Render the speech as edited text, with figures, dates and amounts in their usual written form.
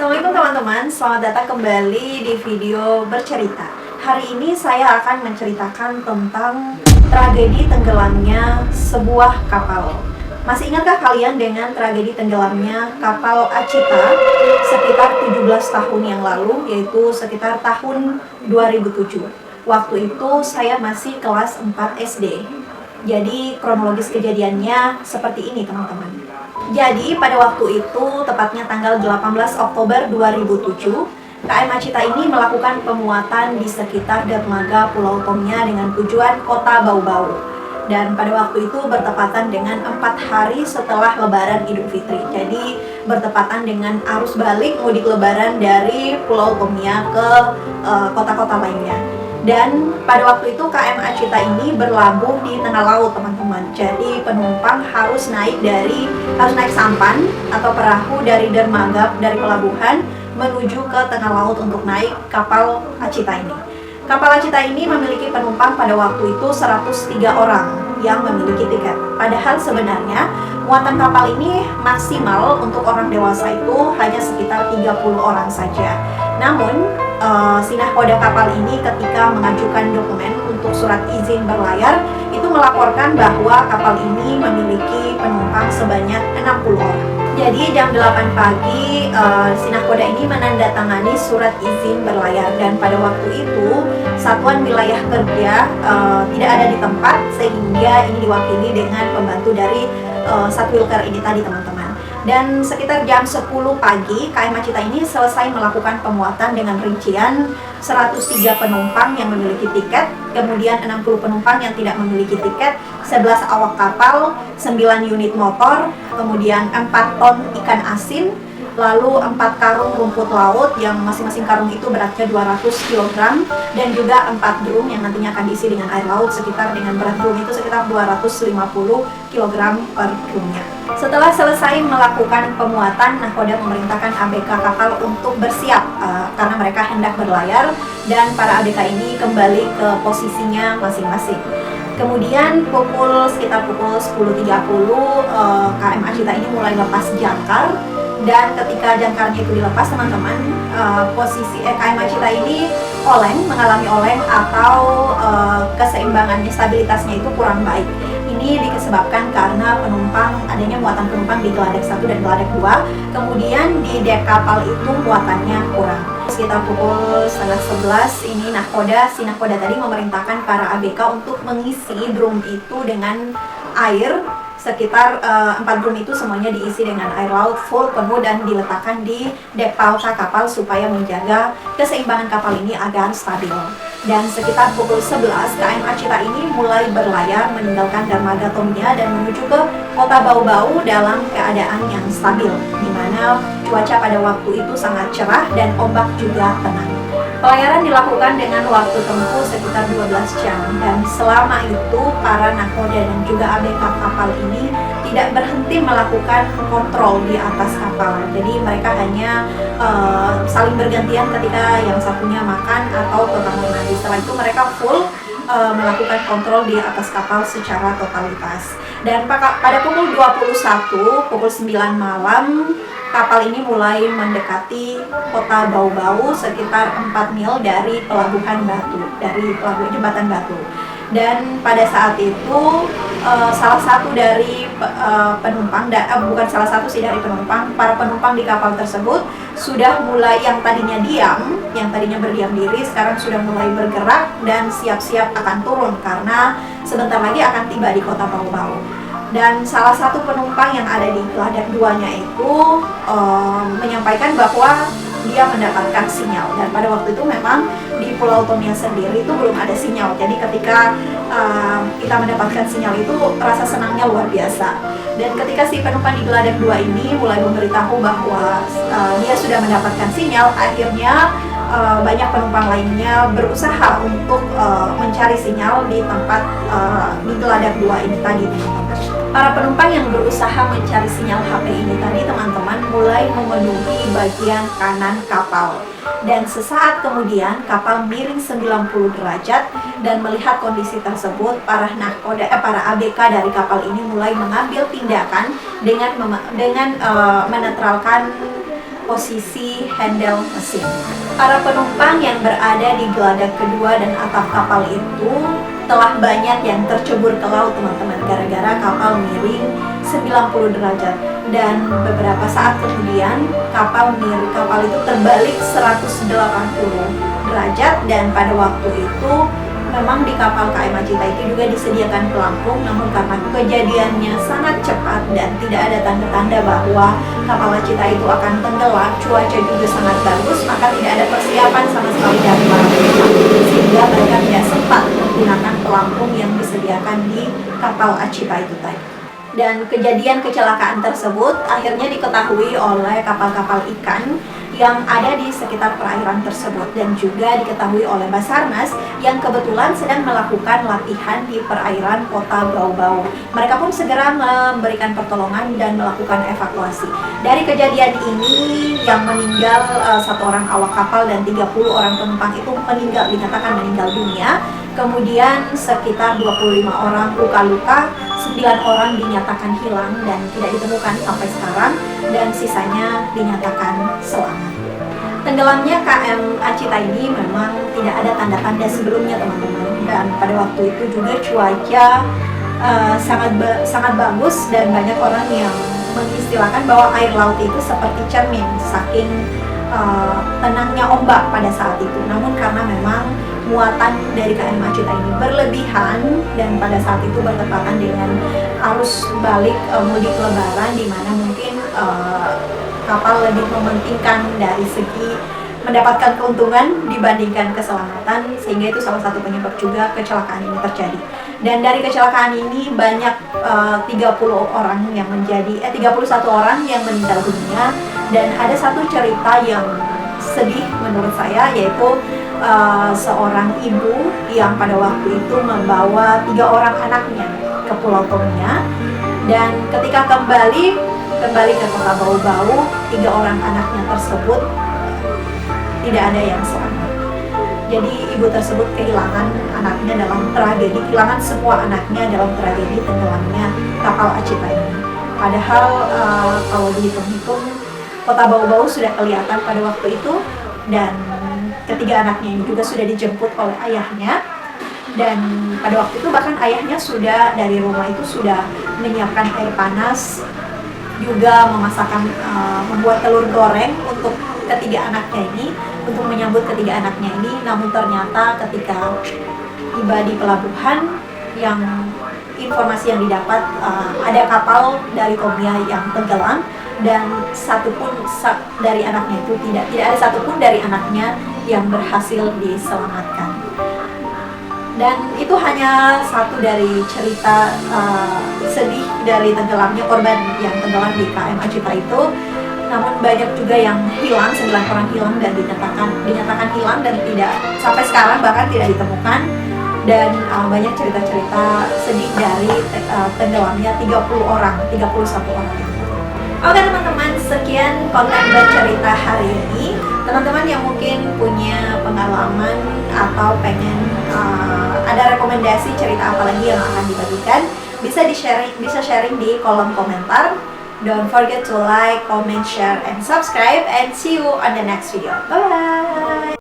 Assalamualaikum teman-teman, selamat datang kembali di video bercerita. Hari ini saya akan menceritakan tentang tragedi tenggelamnya sebuah kapal. Masih ingatkah kalian dengan tragedi tenggelamnya kapal Achita sekitar 17 tahun yang lalu, yaitu sekitar tahun 2007. Waktu itu saya masih kelas 4 SD. Jadi kronologis kejadiannya seperti ini teman-teman. Jadi pada waktu itu, tepatnya tanggal 18 Oktober 2007, KM Achita ini melakukan pemuatan di sekitar dermaga Pulau Tomia dengan tujuan kota Bau-Bau. Dan pada waktu itu bertepatan dengan 4 hari setelah Lebaran Idul Fitri. Jadi bertepatan dengan arus balik mudik Lebaran dari Pulau Tomia ke kota-kota lainnya. Dan pada waktu itu KM Achita ini berlabuh di tengah laut teman-teman. Jadi penumpang harus naik sampan atau perahu dari dermaga, dari pelabuhan menuju ke tengah laut untuk naik kapal Achita ini. Kapal Achita ini memiliki penumpang pada waktu itu 103 orang yang memiliki tiket. Padahal sebenarnya muatan kapal ini maksimal untuk orang dewasa itu hanya sekitar 30 orang saja. Namun si nahkoda kapal ini ketika mengajukan dokumen untuk surat izin berlayar itu melaporkan bahwa kapal ini memiliki penumpang sebanyak 60 orang. Jadi jam 8 pagi si nahkoda ini menandatangani surat izin berlayar, dan pada waktu itu satuan wilayah kerja tidak ada di tempat, sehingga ini diwakili dengan pembantu dari Satwilker ini tadi teman-teman. Dan sekitar jam 10 pagi KM Achita ini selesai melakukan pemuatan dengan rincian 103 penumpang yang memiliki tiket, kemudian 60 penumpang yang tidak memiliki tiket, 11 awak kapal, 9 unit motor, kemudian 4 ton ikan asin, lalu 4 karung rumput laut yang masing-masing karung itu beratnya 200 kg, dan juga 4 drum yang nantinya akan diisi dengan air laut sekitar dengan berat drum itu sekitar 250 kg per drumnya. Setelah selesai melakukan pemuatan, nahkoda memerintahkan ABK kapal untuk bersiap karena mereka hendak berlayar, dan para ABK ini kembali ke posisinya masing-masing. Kemudian sekitar pukul 10.30 KM Achita ini mulai lepas jangkar, dan ketika jangkarnya itu dilepas teman-teman, posisi KM Achita ini mengalami oleng atau keseimbangannya, stabilitasnya itu kurang baik. Ini disebabkan karena adanya muatan penumpang di geladak 1 dan geladak 2, kemudian di dek kapal itu muatannya kurang. Sekitar pukul 10:30 ini si nahkoda tadi memerintahkan para ABK untuk mengisi drum itu dengan air. Sekitar 4 drum itu semuanya diisi dengan air laut full penuh dan diletakkan di dek pauta kapal supaya menjaga keseimbangan kapal ini agar stabil. Dan sekitar pukul 11 KM Achita ini mulai berlayar meninggalkan dermaga Tomia dan menuju ke kota Bau-Bau dalam keadaan yang stabil, di mana cuaca pada waktu itu sangat cerah dan ombak juga tenang. Pelayaran dilakukan dengan waktu tempuh sekitar 12 jam, dan selama itu para nahkoda dan juga ABK kapal ini tidak berhenti melakukan kontrol di atas kapal. Jadi mereka hanya saling bergantian ketika yang satunya makan atau ke kamar mandi. Setelah itu mereka full melakukan kontrol di atas kapal secara totalitas. Dan pada pukul 21, pukul 9 malam, kapal ini mulai mendekati kota Bau-Bau sekitar 4 mil dari pelabuhan jembatan Batu. Dan pada saat itu salah satu dari para penumpang di kapal tersebut sudah mulai, yang tadinya berdiam diri, sekarang sudah mulai bergerak dan siap-siap akan turun karena sebentar lagi akan tiba di kota Bau-Bau. Dan salah satu penumpang yang ada di geladak 2-nya itu menyampaikan bahwa dia mendapatkan sinyal, dan pada waktu itu memang di Pulau Tomia sendiri itu belum ada sinyal. Jadi ketika kita mendapatkan sinyal itu rasa senangnya luar biasa. Dan ketika si penumpang di geladak 2 ini mulai memberitahu bahwa dia sudah mendapatkan sinyal, akhirnya banyak penumpang lainnya berusaha untuk mencari sinyal di tempat di geladak 2 ini tadi teman-teman. Para penumpang yang berusaha mencari sinyal HP ini tadi teman-teman mulai memenuhi bagian kanan kapal. Dan sesaat kemudian kapal miring 90 derajat, dan melihat kondisi tersebut para ABK dari kapal ini mulai mengambil tindakan dengan menetralkan posisi handle mesin. Para penumpang yang berada di geladak kedua dan atap kapal itu telah banyak yang tercebur ke laut, teman-teman, gara-gara kapal miring 90 derajat. Dan beberapa saat kemudian kapal itu terbalik 180 derajat, dan pada waktu itu memang di kapal KM Acita itu juga disediakan pelampung, namun karena kejadiannya sangat cepat dan tidak ada tanda-tanda bahwa kapal Acita itu akan tenggelam, cuaca juga sangat bagus, maka tidak ada persiapan sama sekali dari para penumpang, sehingga mereka tidak sempat menggunakan pelampung yang disediakan di kapal Acita itu tadi. Dan kejadian kecelakaan tersebut akhirnya diketahui oleh kapal-kapal ikan yang ada di sekitar perairan tersebut, dan juga diketahui oleh Basarnas yang kebetulan sedang melakukan latihan di perairan kota Bau-Bau. Mereka pun segera memberikan pertolongan dan melakukan evakuasi. Dari kejadian ini yang meninggal 1 orang awak kapal dan 30 orang penumpang itu dinyatakan meninggal dunia. Kemudian sekitar 25 orang luka-luka, 9 orang dinyatakan hilang dan tidak ditemukan sampai sekarang, dan sisanya dinyatakan selamat. Tenggelamnya KM Acita ini memang tidak ada tanda-tanda sebelumnya, teman-teman, dan pada waktu itu juga cuaca sangat bagus, dan banyak orang yang mengistilahkan bahwa air laut itu seperti cermin, saking tenangnya ombak pada saat itu. Namun karena memang muatan dari KM Acita ini berlebihan, dan pada saat itu bertepatan dengan arus balik mudik lebaran, di mana mungkin kapal lebih mementingkan dari segi mendapatkan keuntungan dibandingkan keselamatan, sehingga itu salah satu penyebab juga kecelakaan ini terjadi. Dan dari kecelakaan ini banyak 31 orang yang meninggal dunia, dan ada satu cerita yang sedih menurut saya, yaitu seorang ibu yang pada waktu itu membawa 3 orang anaknya ke Pulau Tomia, dan ketika kembali ke kota Bau-Bau, 3 orang anaknya tersebut tidak ada yang selamat. Jadi ibu tersebut kehilangan anaknya dalam tragedi, kehilangan semua anaknya dalam tragedi tenggelamnya kapal Acita ini. Padahal kalau dihitung-hitung, kota Bau-Bau sudah kelihatan pada waktu itu, dan ketiga anaknya ini juga sudah dijemput oleh ayahnya, dan pada waktu itu bahkan ayahnya sudah dari rumah itu sudah menyiapkan air panas, juga membuat telur goreng untuk ketiga anaknya ini, untuk menyambut ketiga anaknya ini. Namun ternyata ketika tiba di pelabuhan, yang informasi yang didapat ada kapal dari Tomia yang tenggelam, dan satupun dari anaknya itu tidak ada satupun dari anaknya yang berhasil diselamatkan. Dan itu hanya satu dari cerita sedih dari tenggelamnya korban yang tenggelam di KM Acita itu. Namun banyak juga yang hilang, 9 orang hilang dan dinyatakan hilang dan tidak sampai sekarang bahkan tidak ditemukan. Dan banyak cerita-cerita sedih dari tenggelamnya 31 orang. Oke teman-teman, sekian konten bercerita hari ini. Teman-teman yang mungkin punya pengalaman atau pengen ada rekomendasi cerita apa lagi yang akan dibagikan, bisa sharing di kolom komentar. Don't forget to like, comment, share, and subscribe, and see you on the next video. Bye bye.